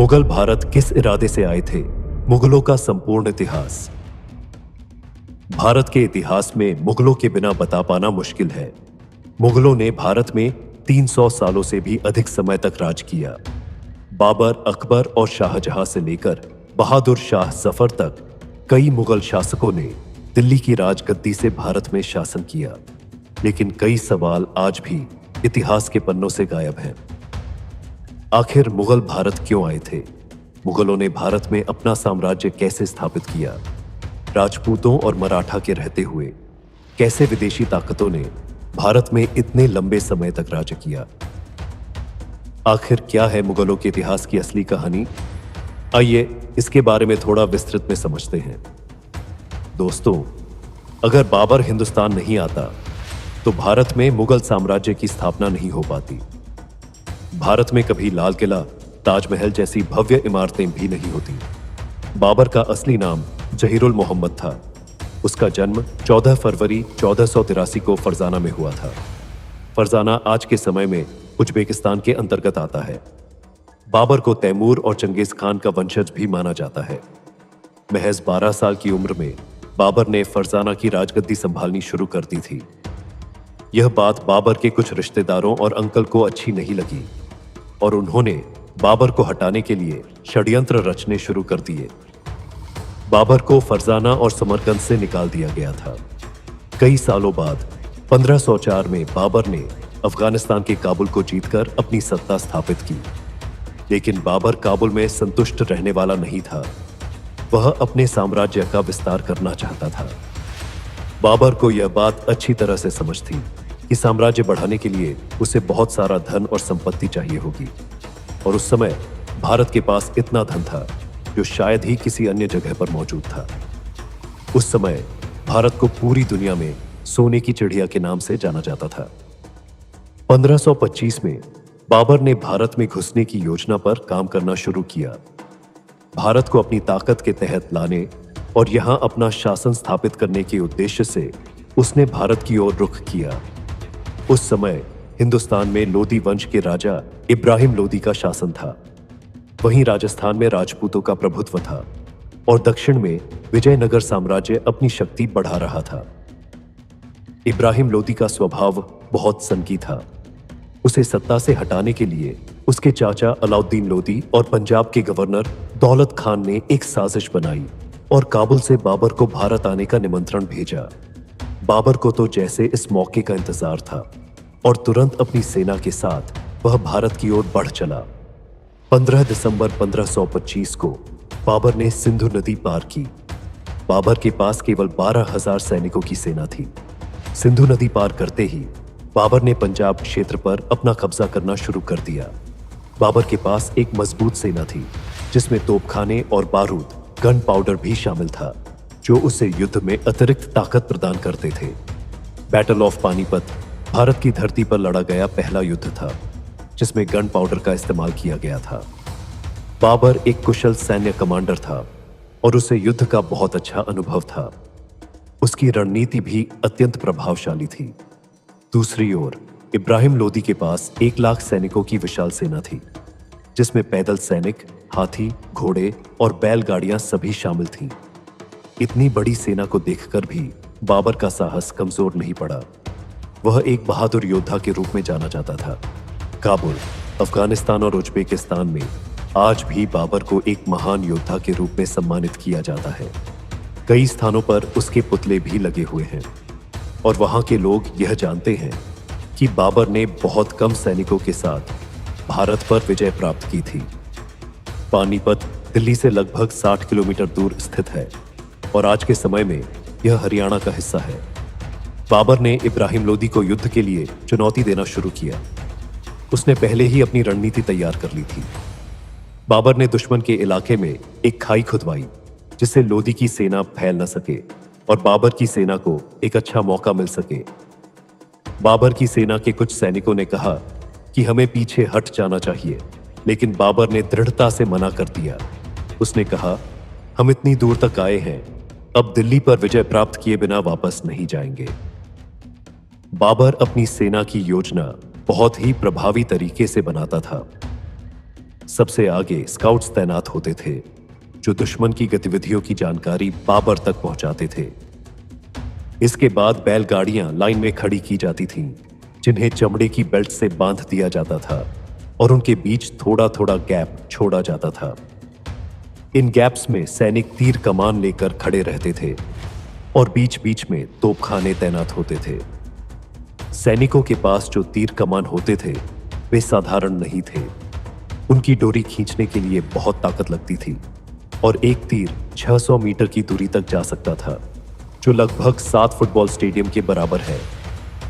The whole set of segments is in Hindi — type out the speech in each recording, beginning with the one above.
मुगल भारत किस इरादे से आए थे? मुगलों का संपूर्ण इतिहास। भारत के इतिहास में मुगलों के बिना बता पाना मुश्किल है। मुगलों ने भारत में 300 सालों से भी अधिक समय तक राज किया। बाबर, अकबर और शाहजहां से लेकर बहादुर शाह जफर तक कई मुगल शासकों ने दिल्ली की राजगद्दी से भारत में शासन किया। लेकिन कई सवाल आज भी इतिहास के पन्नों से गायब हैं। आखिर मुगल भारत क्यों आए थे? मुगलों ने भारत में अपना साम्राज्य कैसे स्थापित किया? राजपूतों और मराठा के रहते हुए कैसे विदेशी ताकतों ने भारत में इतने लंबे समय तक राज किया? आखिर क्या है मुगलों के इतिहास की असली कहानी? आइए इसके बारे में थोड़ा विस्तृत में समझते हैं। दोस्तों, अगर बाबर हिंदुस्तान नहीं आता तो भारत में मुगल साम्राज्य की स्थापना नहीं हो पाती। भारत में कभी लाल किला, ताजमहल जैसी भव्य इमारतें भी नहीं होती। बाबर का असली नाम जहीरुल मोहम्मद था। उसका जन्म 14 फरवरी 1483 को फरजाना में हुआ था। फरजाना आज के समय में उज्बेकिस्तान के अंतर्गत आता है। बाबर को तैमूर और चंगेज खान का वंशज भी माना जाता है। महज 12 साल की उम्र में बाबर ने फरजाना की राजगद्दी संभालनी शुरू कर दी थी। यह बात बाबर के कुछ रिश्तेदारों और अंकल को अच्छी नहीं लगी और उन्होंने बाबर को हटाने के लिए षड्यंत्र रचने शुरू कर दिए। बाबर को फरजाना और समरकंद से निकाल दिया गया था। कई सालों बाद 1504 में बाबर ने अफगानिस्तान के काबुल को जीतकर अपनी सत्ता स्थापित की। लेकिन बाबर काबुल में संतुष्ट रहने वाला नहीं था। वह अपने साम्राज्य का विस्तार करना चाहता था। बाबर को यह बात अच्छी तरह से समझ थी कि साम्राज्य बढ़ाने के लिए उसे बहुत सारा धन और संपत्ति चाहिए होगी, और उस समय भारत के पास इतना धन था जो शायद ही किसी अन्य जगह पर मौजूद था। उस समय भारत को पूरी दुनिया में सोने की चिड़िया के नाम से जाना जाता था। 1525 में बाबर ने भारत में घुसने की योजना पर काम करना शुरू किया। भारत को अपनी ताकत के तहत लाने और यहां अपना शासन स्थापित करने के उद्देश्य से उसने भारत की ओर रुख किया। उस समय हिंदुस्तान में लोदी वंश के राजा इब्राहिम लोदी का शासन था। वहीं राजस्थान में राजपूतों का प्रभुत्व था और दक्षिण में विजयनगर साम्राज्य अपनी शक्ति बढ़ा रहा था। इब्राहिम लोदी का स्वभाव बहुत सनकी था। उसे सत्ता से हटाने के लिए उसके चाचा अलाउद्दीन लोदी और पंजाब के गवर्नर दौलत खान ने एक साजिश बनाई और काबुल से बाबर को भारत आने का निमंत्रण भेजा। बाबर को तो जैसे इस मौके का इंतजार था और तुरंत अपनी सेना के साथ वह भारत की ओर बढ़ चला। 15 दिसंबर 1525 को बाबर ने सिंधु नदी पार की। बाबर के पास केवल 12,000 सैनिकों की सेना थी। सिंधु नदी पार करते ही बाबर ने पंजाब क्षेत्र पर अपना कब्जा करना शुरू कर दिया। बाबर के पास एक मजबूत सेना थी जिसमें तोपखाने और बारूद, गन पाउडर भी शामिल था, जो उसे युद्ध में अतिरिक्त ताकत प्रदान करते थे। बैटल ऑफ पानीपत भारत की धरती पर लड़ा गया पहला युद्ध था जिसमें गन पाउडर का इस्तेमाल किया गया था। बाबर एक कुशल सैन्य कमांडर था और उसे युद्ध का बहुत अच्छा अनुभव था। उसकी रणनीति भी अत्यंत प्रभावशाली थी। दूसरी ओर इब्राहिम लोदी के पास 1 लाख सैनिकों की विशाल सेना थी जिसमें पैदल सैनिक, हाथी, घोड़े और बैलगाड़ियां सभी शामिल थीं। इतनी बड़ी सेना को देखकर भी बाबर का साहस कमजोर नहीं पड़ा। वह एक बहादुर योद्धा के रूप में जाना जाता था। काबुल, अफगानिस्तान और उज्बेकिस्तान में आज भी बाबर को एक महान योद्धा के रूप में सम्मानित किया जाता है। कई स्थानों पर उसके पुतले भी लगे हुए हैं और वहां के लोग यह जानते हैं कि बाबर ने बहुत कम सैनिकों के साथ भारत पर विजय प्राप्त की थी। पानीपत दिल्ली से लगभग 60 किलोमीटर दूर स्थित है और आज के समय में यह हरियाणा का हिस्सा है। बाबर ने इब्राहिम लोदी को युद्ध के लिए चुनौती देना शुरू किया। उसने पहले ही अपनी रणनीति तैयार कर ली थी। बाबर ने दुश्मन के इलाके में एक खाई खुदवाई जिससे लोदी की सेना फैल न सके और बाबर की सेना को एक अच्छा मौका मिल सके। बाबर की सेना के कुछ सैनिकों ने कहा कि हमें पीछे हट जाना चाहिए, लेकिन बाबर ने दृढ़ता से मना कर दिया। उसने कहा, हम इतनी दूर तक आए हैं, अब दिल्ली पर विजय प्राप्त किए बिना वापस नहीं जाएंगे। बाबर अपनी सेना की योजना बहुत ही प्रभावी तरीके से बनाता था। सबसे आगे स्काउट्स तैनात होते थे जो दुश्मन की गतिविधियों की जानकारी बाबर तक पहुंचाते थे। इसके बाद बैलगाड़ियां लाइन में खड़ी की जाती थीं, जिन्हें चमड़े की बेल्ट से बांध दिया जाता था और उनके बीच थोड़ा थोड़ा गैप छोड़ा जाता था। इन गैप्स में सैनिक तीर कमान लेकर खड़े रहते थे और बीच बीच में तोपखाने तैनात होते थे। सैनिकों के पास जो तीर कमान होते थे वे साधारण नहीं थे। उनकी डोरी खींचने के लिए बहुत ताकत लगती थी और एक तीर 600 मीटर की दूरी तक जा सकता था, जो लगभग 7 फुटबॉल स्टेडियम के बराबर है।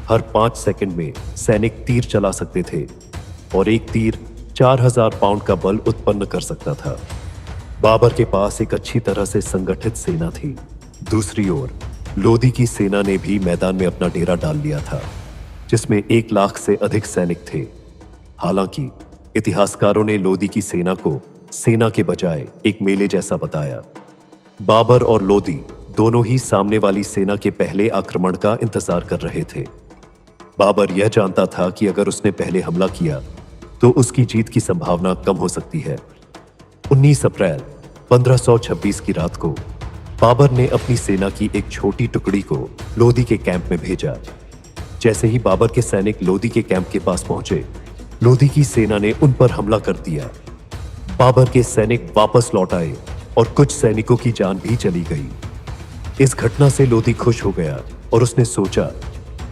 हर 5 सेकंड में सैनिक तीर चला सकते थे और एक तीर 4000 पाउंड का बल उत्पन्न कर सकता था। बाबर के पास एक अच्छी तरह से संगठित सेना थी। दूसरी ओर लोदी की सेना ने भी मैदान में अपना डेरा डाल लिया था, जिसमें 1 लाख से अधिक सैनिक थे। हालांकि इतिहासकारों ने लोदी की सेना को सेना के बजाय एक मेले जैसा बताया। बाबर और लोदी दोनों ही सामने वाली सेना के पहले आक्रमण का इंतजार कर रहे थे। बाबर यह जानता था कि अगर उसने पहले हमला किया तो उसकी जीत की संभावना कम हो सकती है। 19 अप्रैल 1526 की रात को बाबर ने अपनी सेना की एक छोटी टुकड़ी को लोदी के कैंप में भेजा। जैसे ही बाबर के सैनिक लोदी के कैंप के पास पहुंचे, लोदी की सेना ने उन पर हमला कर दिया। बाबर के सैनिक वापस लौट आए और कुछ सैनिकों की जान भी चली गई। इस घटना से लोदी खुश हो गया और उसने सोचा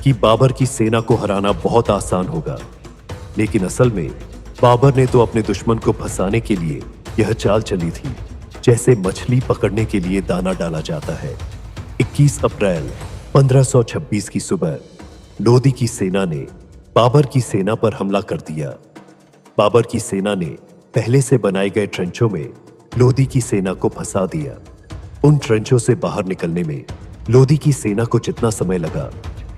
कि बाबर की सेना को हराना बहुत आसान होगा। लेकिन असल में बाबर ने तो अपने दुश्मन को फंसाने के लिए यह चाल चली थी, जैसे मछली पकड़ने के लिए दाना डाला जाता है। 21 अप्रैल 1526 की सुबह लोदी की सेना ने बाबर की सेना पर हमला कर दिया। बाबर की सेना ने पहले से बनाए गए ट्रेंचों में लोदी की सेना को फंसा दिया। उन ट्रेंचों से बाहर निकलने में लोदी की सेना को जितना समय लगा,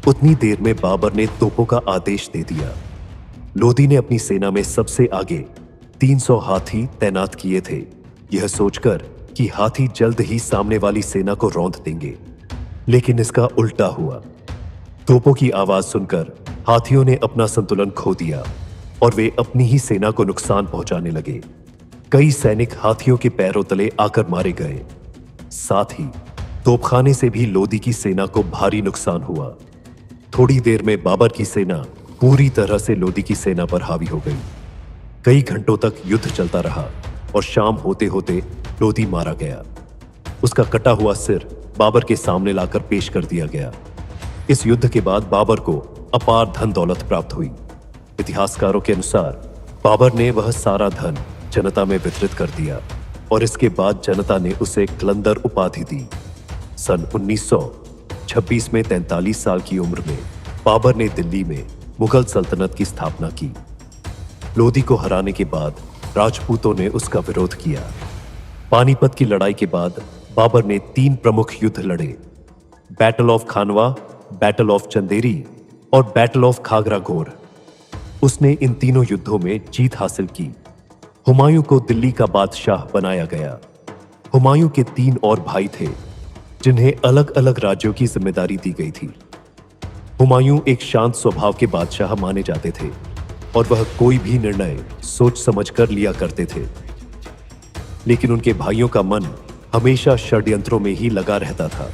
उतनी देर में बाबर ने तोपों का आदेश दे दिया। लोदी ने अपनी सेना में सबसे आगे 300 हाथी तैनात किए थे, यह सोचकर कि हाथी जल्द ही सामने वाली सेना को रौंद देंगे। लेकिन इसका उल्टा हुआ। तोपों की आवाज सुनकर हाथियों ने अपना संतुलन खो दिया और वे अपनी ही सेना को नुकसान पहुंचाने लगे। कई सैनिक हाथियों के पैरों तले आकर मारे गए। साथ ही तोपखाने से भी लोदी की सेना को भारी नुकसान हुआ। थोड़ी देर में बाबर की सेना पूरी तरह से लोदी की सेना पर हावी हो गई। कई घंटों तक युद्ध चलता रहा और शाम होते होते लोदी मारा गया। उसका कटा हुआ सिर बाबर के सामने लाकर पेश कर दिया गया। इस युद्ध के बाद बाबर को अपार धन दौलत प्राप्त हुई। इतिहासकारों के अनुसार बाबर ने वह सारा धन जनता में वितरित कर दिया और इसके बाद जनता ने उसे कलंदर उपाधि दी। सन 1926 में 43 साल की उम्र में बाबर ने दिल्ली में मुगल सल्तनत की स्थापना की। लोदी को हराने के बाद राजपूतों ने उसका विरोध किया। पानीपत की लड़ाई के बाद बाबर ने 3 प्रमुख युद्ध लड़े, battle of Khanwa, battle of Chanderi और बैटल ऑफ खागरा घोर। उसने इन तीनों युद्धों में जीत हासिल की। हुमायूं को दिल्ली का बादशाह बनाया गया। हुमायूं के 3 और भाई थे, जिन्हें अलग अलग राज्यों की जिम्मेदारी दी गई थी। हुमायूं एक शांत स्वभाव के बादशाह माने जाते थे और वह कोई भी निर्णय सोच समझकर लिया करते थे। लेकिन उनके भाइयों का मन हमेशा षड्यंत्रों में ही लगा रहता था।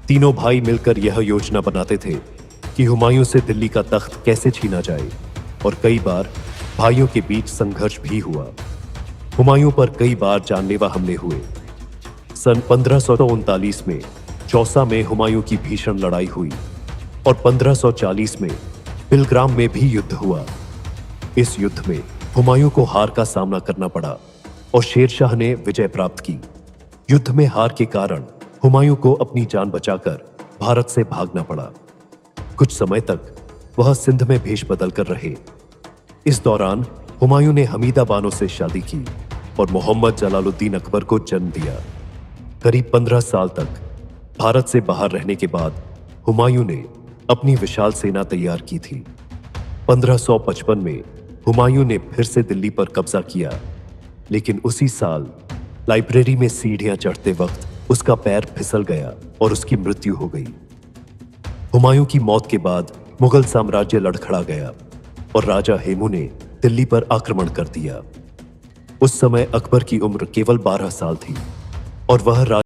तीनों भाई मिलकर यह योजना बनाते थे कि हुमायूं से दिल्ली का तख्त कैसे छीना जाए और कई बार भाइयों के बीच संघर्ष भी हुआ। हुमायूं पर कई बार जानलेवा हमले हुए। सन 1539 में चौसा में हुमायूं की भीषण लड़ाई हुई और 1540 में बिलग्राम में भी युद्ध हुआ। इस युद्ध में हुमायूं को हार का सामना करना पड़ा और शेरशाह ने विजय प्राप्त की। युद्ध में हार के कारण हुमायूं को अपनी जान बचाकर भारत से भागना पड़ा। कुछ समय तक वह सिंध में भेष बदल कर रहे। इस दौरान हुमायूं ने हमीदा बानो से शादी की और मोहम्मद जलालुद्दीन अकबर को जन्म दिया। करीब 15 साल तक भारत से बाहर रहने के बाद हुमायूं ने अपनी विशाल सेना तैयार की थी। 1555 में हुमायूं ने फिर से दिल्ली पर कब्जा किया, लेकिन उसी साल लाइब्रेरी में सीढ़ियां चढ़ते वक्त उसका पैर फिसल गया और उसकी मृत्यु हो गई। हुमायूं की मौत के बाद मुगल साम्राज्य लड़खड़ा गया और राजा हेमू ने दिल्ली पर आक्रमण कर दिया। उस समय अकबर की उम्र केवल 12 साल थी और वह